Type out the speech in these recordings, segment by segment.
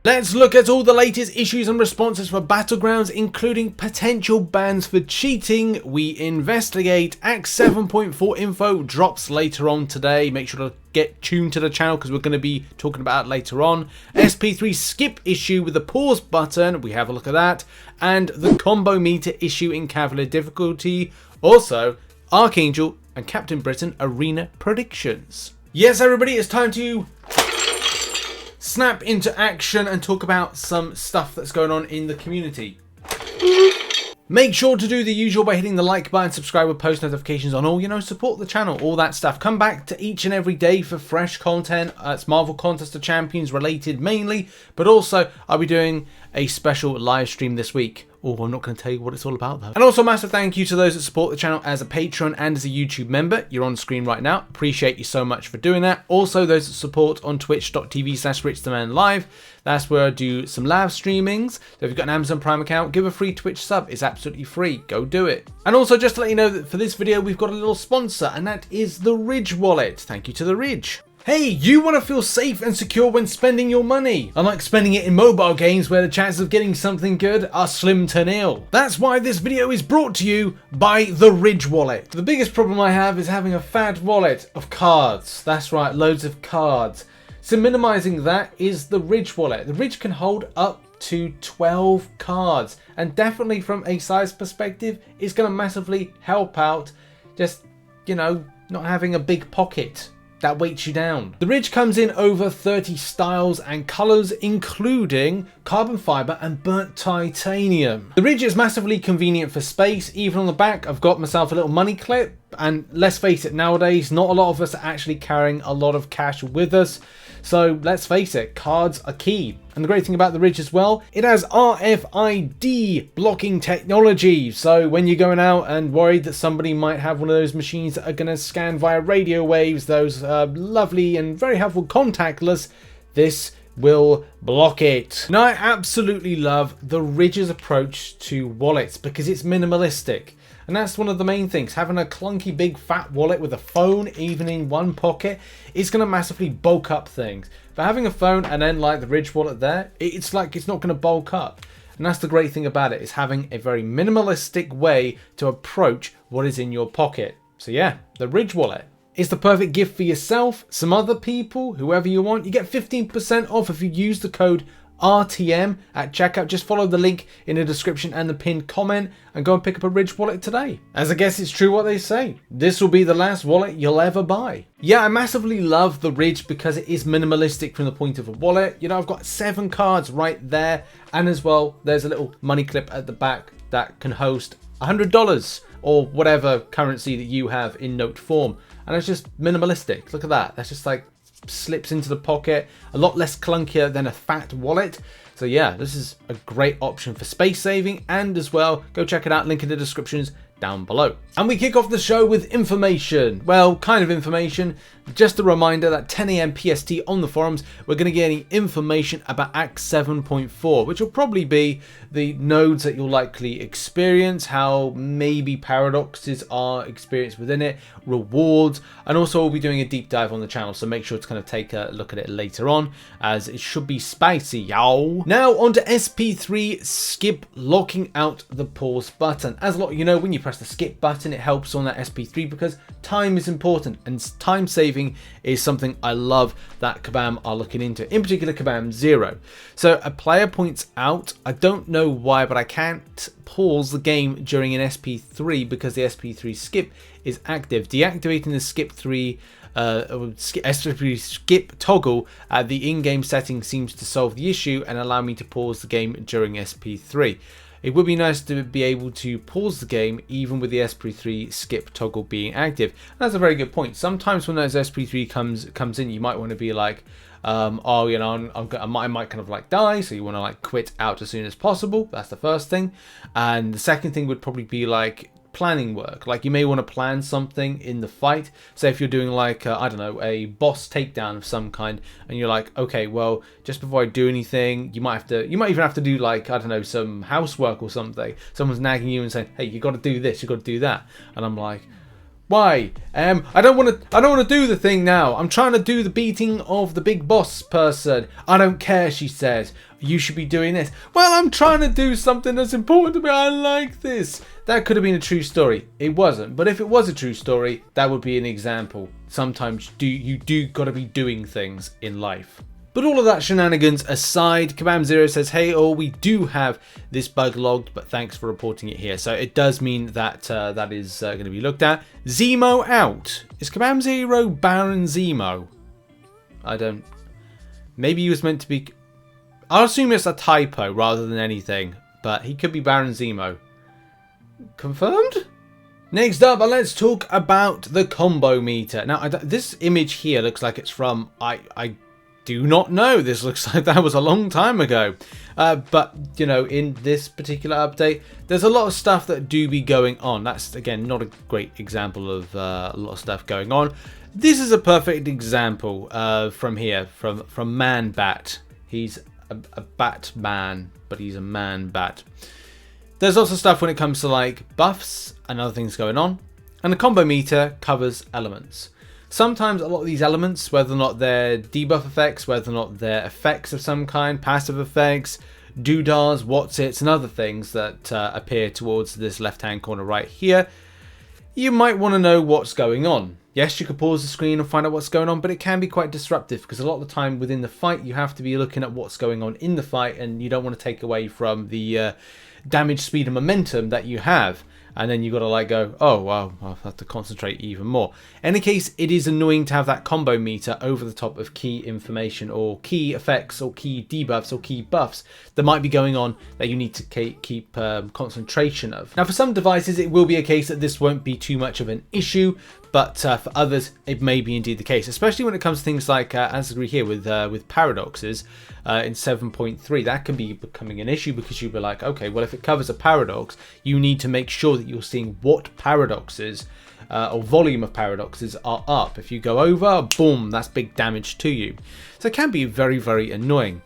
Let's look at all the latest issues and responses for Battlegrounds, including potential bans for cheating. We investigate Act 7.4 info drops later on today. Make sure to get tuned to the channel because we're going to be talking about it later on. SP3 Skip issue with the pause button. We have a look at that. And the combo meter issue in Cavalier Difficulty. Also, Archangel and Captain Britain arena predictions. Yes, everybody, it's time to snap into action and talk about some stuff that's going on in the community. Make sure to do the usual by hitting the like button, subscribe with post notifications on all, support the channel, all that stuff. Come back to each and every day for fresh content. It's Marvel Contest of Champions related mainly, but also I'll be doing a special live stream this week. Oh, I'm not going to tell you what it's all about though. And also a massive thank you to those that support the channel as a patron and as a YouTube member. You're on screen right now. Appreciate you so much for doing that. Also those that support on twitch.tv/RichTheMan live. That's where I do some live streamings. So if you've got an Amazon Prime account, give a free Twitch sub. It's absolutely free. Go do it. And also just to let you know that for this video, we've got a little sponsor, and that is the Ridge wallet. Thank you to the Ridge. Hey, you want to feel safe and secure when spending your money, unlike spending it in mobile games where the chances of getting something good are slim to nil. That's why this video is brought to you by the Ridge wallet. The biggest problem I have is having a fat wallet of cards. That's right, loads of cards. So minimizing that is the Ridge wallet. The Ridge can hold up to 12 cards, and definitely from a size perspective, it's going to massively help out just, not having a big pocket that weights you down. The Ridge comes in over 30 styles and colors, including carbon fiber and burnt titanium. The Ridge is massively convenient for space. Even on the back, I've got myself a little money clip, and let's face it, nowadays, not a lot of us are actually carrying a lot of cash with us. So let's face it, cards are key. And the great thing about the Ridge as well, it has RFID blocking technology. So when you're going out and worried that somebody might have one of those machines that are going to scan via radio waves, those lovely and very helpful contactless, this will block it. Now I absolutely love the Ridge's approach to wallets because it's minimalistic. And that's one of the main things. Having a clunky big fat wallet with a phone even in one pocket is going to massively bulk up things. But having a phone and then like the Ridge wallet there, it's like it's not going to bulk up. And that's the great thing about it, is having a very minimalistic way to approach what is in your pocket. So yeah, the Ridge wallet is the perfect gift for yourself, some other people, whoever you want. You get 15% off if you use the code RTM at checkout. Just follow the link in the description and the pinned comment and go and pick up a Ridge wallet today. As I guess it's true what they say, this will be the last wallet you'll ever buy. Yeah, I massively love the Ridge because it is minimalistic from the point of a wallet. I've got 7 cards right there, and as well there's a little money clip at the back that can host $100 or whatever currency that you have in note form, and it's just minimalistic. Look at that. That's just like slips into the pocket, a lot less clunkier than a fat wallet. So yeah, this is a great option for space saving, and as well, go check it out, link in the descriptions down below. And we kick off the show with information. Well, kind of information. Just a reminder that 10 AM PST on the forums, we're going to get any information about Act 7.4, which will probably be the nodes that you'll likely experience, how maybe paradoxes are experienced within it, rewards, and also we'll be doing a deep dive on the channel, so make sure to kind of take a look at it later on, as it should be spicy, y'all. Now on to SP3 Skip, locking out the pause button. As a lot of you know, when you press the skip button, it helps on that SP3 because time is important, and time saving is something I love that Kabam are looking into, in particular Kabam 0. So a player points out, I don't know why, but I can't pause the game during an SP3 because the SP3 skip is active. Deactivating the SP3 skip toggle at the in-game setting seems to solve the issue and allow me to pause the game during SP3. It would be nice to be able to pause the game even with the SP3 skip toggle being active. And that's a very good point. Sometimes when those SP3 comes in, you might want to be like, I might kind of like die, so you want to like quit out as soon as possible. That's the first thing. And the second thing would probably be like planning work. Like you may want to plan something in the fight. Say if you're doing like I don't know, a boss takedown of some kind, and you're like, okay, well, just before I do anything, you might even have to do like, I don't know, some housework or something. Someone's nagging you and saying, hey, you got to do this, you got to do that, and I'm like, Why? I don't want to do the thing now. I'm trying to do the beating of the big boss person. I don't care, she says. You should be doing this. Well, I'm trying to do something that's important to me. I like this. That could have been a true story. It wasn't. But if it was a true story, that would be an example. Sometimes you do got to be doing things in life. But all of that shenanigans aside, Kabam Zero says, hey all, we do have this bug logged, but thanks for reporting it here. So it does mean that that is going to be looked at. Zemo out. Is Kabam Zero Baron Zemo? I don't... Maybe he was meant to be... I'll assume it's a typo rather than anything, but he could be Baron Zemo. Confirmed? Next up, let's talk about the combo meter. Now, this image here looks like it's from... I do not know. This looks like that was a long time ago. But, you know, in this particular update, there's a lot of stuff that do be going on. That's, again, not a great example of a lot of stuff going on. This is a perfect example from here, from Man Bat. He's a Batman, but he's a Man Bat. There's also stuff when it comes to, like, buffs and other things going on. And the combo meter covers elements. Sometimes a lot of these elements, whether or not they're debuff effects, whether or not they're effects of some kind, passive effects, doodahs, whatsits, and other things that appear towards this left-hand corner right here, you might want to know what's going on. Yes, you could pause the screen and find out what's going on, but it can be quite disruptive because a lot of the time within the fight, you have to be looking at what's going on in the fight, and you don't want to take away from the damage, speed, and momentum that you have. And then you got to like go, oh, well, I'll have to concentrate even more. In any case, it is annoying to have that combo meter over the top of key information or key effects or key debuffs or key buffs that might be going on that you need to keep concentration of. Now, for some devices, it will be a case that this won't be too much of an issue, but for others, it may be indeed the case, especially when it comes to things like, as I agree here with paradoxes in 7.3, that can be becoming an issue because you'll be like, okay, well, if it covers a paradox, you need to make sure that you're seeing what paradoxes or volume of paradoxes are up. If you go over, boom, that's big damage to you. So it can be very, very annoying.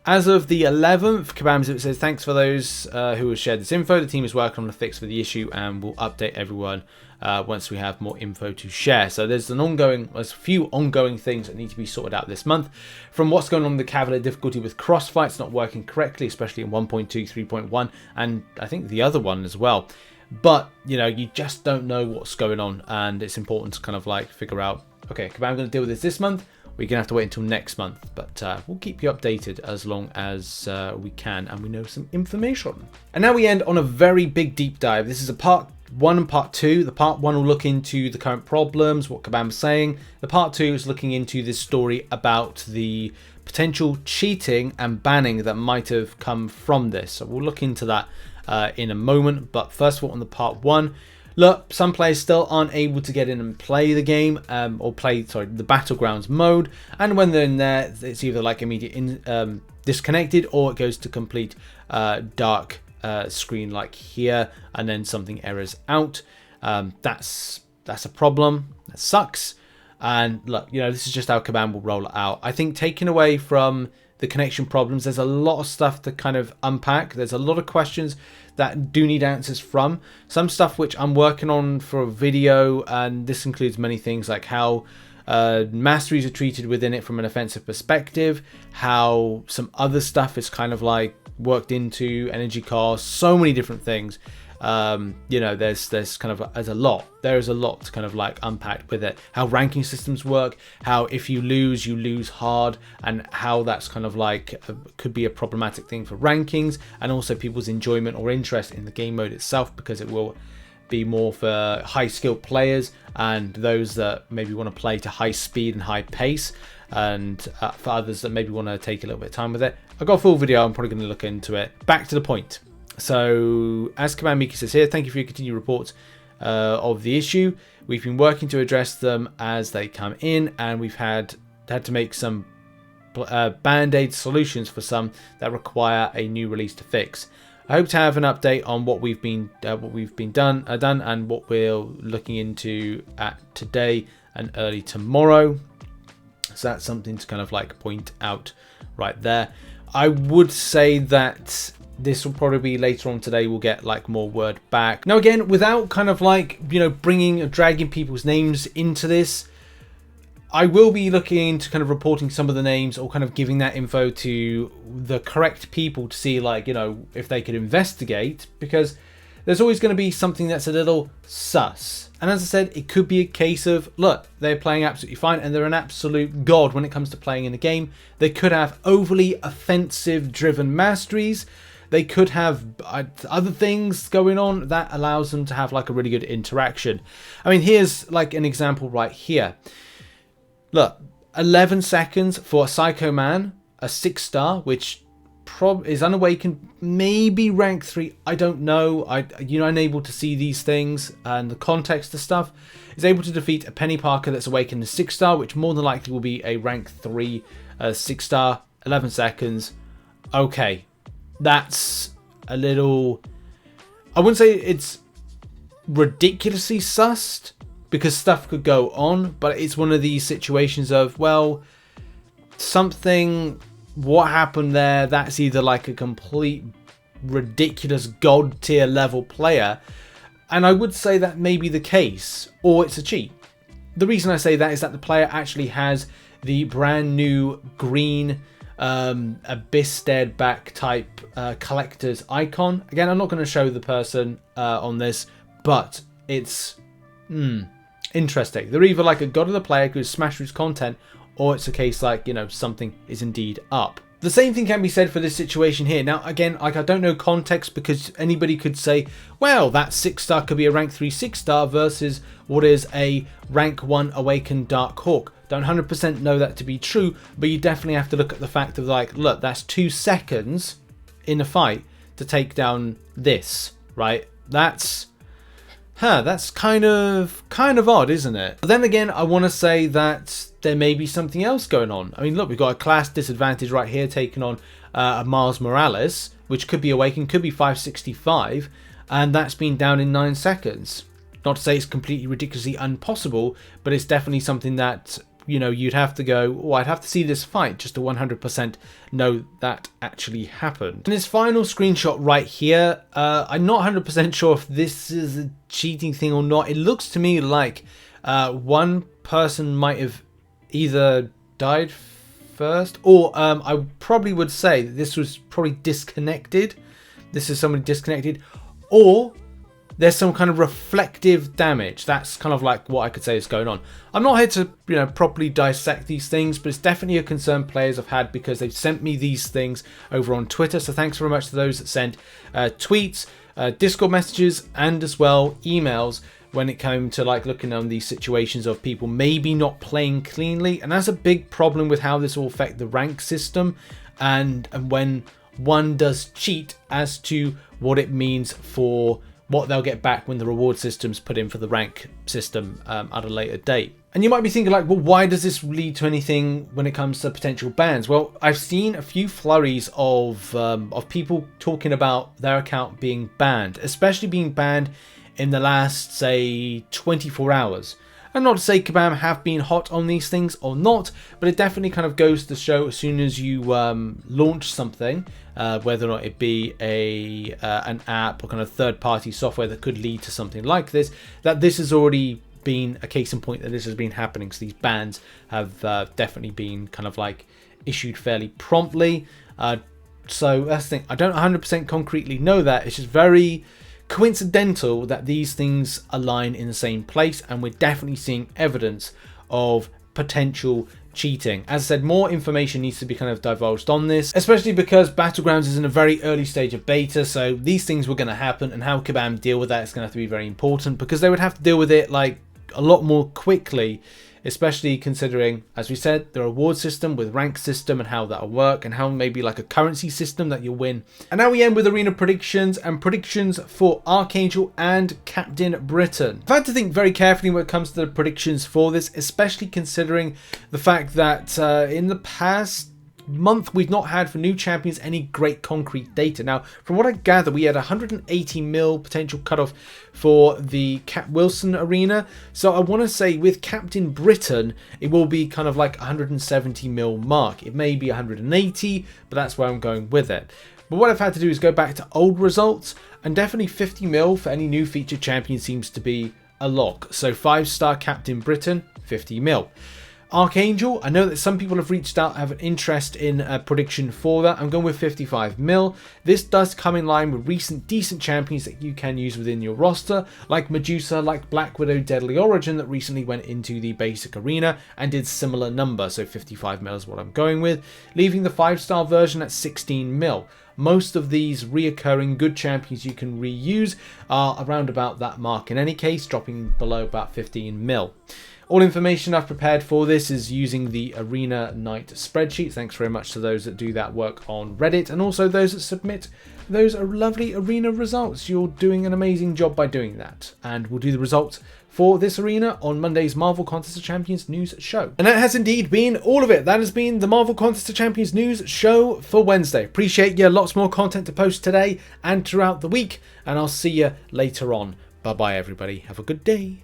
As of the 11th, Kabam says, thanks for those who have shared this info. The team is working on a fix for the issue and will update everyone once we have more info to share. So there's a few ongoing things that need to be sorted out this month. From what's going on with the Cavalier difficulty with crossfights not working correctly, especially in 1.2, 3.1, and I think the other one as well. But, you know, you just don't know what's going on, and it's important to kind of like figure out, okay, Kabam, I'm going to deal with this month. We're going to have to wait until next month, but we'll keep you updated as long as we can and we know some information. And now we end on a very big deep dive. This is a part 1 and part 2. The part 1 will look into the current problems, what Kabam's saying. The part 2 is looking into this story about the potential cheating and banning that might have come from this. So we'll look into that in a moment. But first of all, on the part 1, look, some players still aren't able to get in and play the game, or play, the Battlegrounds mode. And when they're in there, it's either like immediate disconnected, or it goes to complete dark screen like here, and then something errors out. That's a problem. That sucks. And look, you know, this is just how Kabam will roll it out. I think taking away from the connection problems, there's a lot of stuff to kind of unpack. There's a lot of questions that do need answers from. Some stuff which I'm working on for a video, and this includes many things like how masteries are treated within it from an offensive perspective, how some other stuff is kind of like worked into energy costs, so many different things. You know, there's a lot. There is a lot to kind of like unpack with it. How ranking systems work, how if you lose hard, and how that's kind of like could be a problematic thing for rankings, and also people's enjoyment or interest in the game mode itself, because it will be more for high skilled players and those that maybe want to play to high speed and high pace, and for others that maybe want to take a little bit of time with it. I've got a full video, I'm probably going to look into it. Back to the point. So, as Kabam Miki says here, thank you for your continued reports of the issue. We've been working to address them as they come in, and we've had to make some band-aid solutions for some that require a new release to fix. I hope to have an update on what we've been done and what we're looking into at today and early tomorrow. So that's something to kind of like point out right there. I would say that this will probably be later on today. We'll get like more word back. Now again, without kind of like, you know, dragging people's names into this, I will be looking into kind of reporting some of the names or kind of giving that info to the correct people to see, like, you know, if they could investigate, because there's always going to be something that's a little sus. And as I said, it could be a case of, look, they're playing absolutely fine and they're an absolute god when it comes to playing in a game. They could have overly offensive driven masteries. They could have other things going on that allows them to have like a really good interaction. I mean, here's like an example right here. Look, 11 seconds for a Psycho Man, a 6-star, which is unawakened, maybe rank 3. I don't know. You're unable to see these things and the context of stuff. Is able to defeat a Penny Parker that's awakened a 6-star, which more than likely will be a rank 3 6-star. 11 seconds. Okay, that's a little. I wouldn't say it's ridiculously sussed, because stuff could go on, but it's one of these situations of, well, what happened there, that's either like a complete ridiculous god tier level player, and I would say that may be the case, or it's a cheat. The reason I say that is that the player actually has the brand new green abyss-stared back type collector's icon. Again, I'm not going to show the person on this, but it's interesting. They're either like a god of the player who's smashed his content, or it's a case like, you know, something is indeed up. The same thing can be said for this situation here. Now, again, like, I don't know context, because anybody could say, well, that 6-star could be a rank 3 6-star versus what is a rank 1 awakened Dark Hawk. Don't 100% know that to be true, but you definitely have to look at the fact of, like, look, that's 2 seconds in a fight to take down this, right? That's kind of odd, isn't it? But then again, I want to say that there may be something else going on. I mean, look, we've got a class disadvantage right here taking on a Mars Morales, which could be awakened, could be 565, and that's been down in 9 seconds. Not to say it's completely ridiculously impossible, but it's definitely something that, you know, you'd have to go, oh, I'd have to see this fight just to 100% know that actually happened. And this final screenshot right here, I'm not 100% sure if this is a cheating thing or not. It looks to me like one person might have either died first, or I probably would say that this was probably disconnected. This is somebody disconnected, or there's some kind of reflective damage. That's kind of like what I could say is going on. I'm not here to, you know, properly dissect these things, but it's definitely a concern players have had, because they've sent me these things over on Twitter. So thanks very much to those that sent tweets, Discord messages, and as well emails when it came to like looking on these situations of people maybe not playing cleanly. And that's a big problem with how this will affect the rank system, and when one does cheat, as to what it means for what they'll get back when the reward system's put in for the rank system at a later date. And you might be thinking like, well, why does this lead to anything when it comes to potential bans? Well, I've seen a few flurries of people talking about their account being banned, especially being banned in the last, say, 24 hours. And not to say Kabam have been hot on these things or not, but it definitely kind of goes to show, as soon as you launch something, whether or not it be an app or kind of third-party software that could lead to something like this, that this has already been a case in point that this has been happening. So these bans have definitely been kind of like issued fairly promptly. So that's the thing. I don't 100% concretely know that. It's just very coincidental that these things align in the same place, and we're definitely seeing evidence of potential cheating. As I said, more information needs to be kind of divulged on this, especially because Battlegrounds is in a very early stage of beta, so these things were going to happen, and how Kabam deal with that is going to have to be very important, because they would have to deal with it like a lot more quickly, especially considering, as we said, the reward system with rank system and how that'll work, and how maybe like a currency system that you'll win. And now we end with arena predictions and predictions for Archangel and Captain Britain. I've had to think very carefully when it comes to the predictions for this, especially considering the fact that in the past month we've not had for new champions any great concrete data. Now, from what I gather, we had 180 mil potential cutoff for the Cap Wilson arena. So I want to say with Captain Britain, it will be kind of like 170 mil mark. It may be 180, but that's where I'm going with it. But what I've had to do is go back to old results, and definitely 50 mil for any new featured champion seems to be a lock. So 5-star Captain Britain, 50 mil. Archangel, I know that some people have reached out, have an interest in a prediction for that. I'm going with 55 mil. This does come in line with recent decent champions that you can use within your roster, like Medusa, like Black Widow Deadly Origin that recently went into the basic arena and did similar number, so 55 mil is what I'm going with, leaving the 5-star version at 16 mil. Most of these reoccurring good champions you can reuse are around about that mark in any case, dropping below about 15 mil. All information I've prepared for this is using the Arena Night spreadsheet. Thanks very much to those that do that work on Reddit, and also those that submit those lovely arena results. You're doing an amazing job by doing that. And we'll do the results for this arena on Monday's Marvel Contest of Champions news show. And that has indeed been all of it. That has been the Marvel Contest of Champions news show for Wednesday. Appreciate you. Lots more content to post today and throughout the week. And I'll see you later on. Bye-bye, everybody. Have a good day.